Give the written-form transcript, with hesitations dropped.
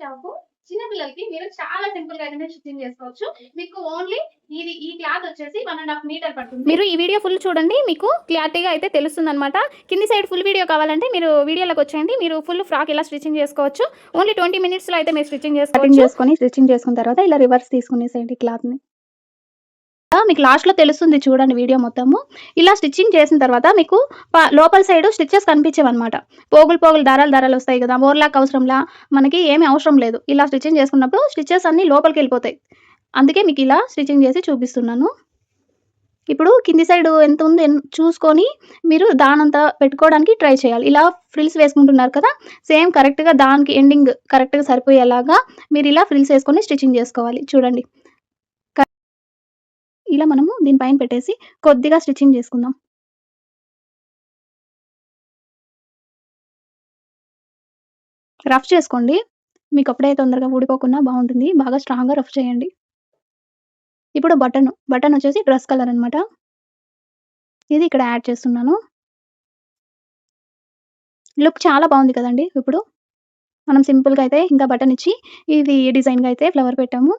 Top చిన్న పిల్లలకి మీరు చాలా సింపుల్‌గా అయితేనే స్టిచ్చింగ్ చేసుకోవచ్చు. మీకు ఓన్లీ ఈ క్లాత్ వచ్చేసి 1 ½ మీటర్ పడుతుంది. మీరు ఈ వీడియో ఫుల్ చూడండి. మీకు క్లారిటీగా అయితే తెలుస్తుందనమాట. కింది సైడ్ ఫుల్ వీడియో కావాలంటే మీరు వీడియోలోకి వచ్చేయండి. మీరు ఫుల్ ఫ్రాక్ ఇలా స్టిచ్చింగ్ చేసుకోవచ్చు. ఓన్లీ 20 మినిట్స్‌లో అయితే మీరు స్టిచ్చింగ్ చేసుకోవచ్చు. స్టిచ్చింగ్ చేసుకున్న తర్వాత ఇలా రివర్స్ తీసుకునేసేయండి క్లాత్‌ని. మీకు లాస్ట్‌లో తెలుస్తుంది చూడండి వీడియో మొత్తము. ఇలా స్టిచ్చింగ్ చేసిన తర్వాత మీకు లోపల సైడు స్టిచెస్ కనిపించవనమాట. పోగులు దారాలు వస్తాయి కదా! ఓవర్‌లాక్ అవసరంలా మనకి ఏమి అవసరం లేదు. ఇలా స్టిచ్చింగ్ చేసుకున్నప్పుడు స్టిచెస్ అన్నీ లోపలికెళ్ళిపోతాయి. అందుకే మీకు ఇలా స్టిచ్చింగ్ చేసి చూపిస్తున్నాను. ఇప్పుడు కింది సైడు ఎంతుంది చూసుకొని మీరు దానంతా పెట్టుకోవడానికి ట్రై చేయాలి. ఇలా ఫ్రిల్స్ వేసుకుంటున్నారు కదా! సేమ్ కరెక్ట్‌గా దానికి ఎండింగ్ కరెక్ట్‌గా సరిపోయేలాగా మీరిలా ఫ్రిల్స్ వేసుకొని స్టిచ్చింగ్ చేసుకోవాలి. చూడండి. ఇలా మనము దీని పైన పెట్టేసి కొద్దిగా స్టిచ్చింగ్ చేసుకుందాం. రఫ్ చేసుకోండి. మీకప్పుడే తొందరగా ఊడిపోకుండా బావుంటుంది. బాగా స్ట్రాంగ్‌గా రఫ్ చేయండి. ఇప్పుడు బటనొచ్చేసి డ్రెస్ కలర్ అనమాట. ఇది ఇక్కడ యాడ్ చేస్తున్నాను. లుక్ చాలా బావుంది కదండీ ఇప్పుడు. మనం సింపుల్‌గా అయితే ఇంకా బటన్ ఇచ్చి ఇది డిజైన్‌గా అయితే ఫ్లవర్ పెట్టాము.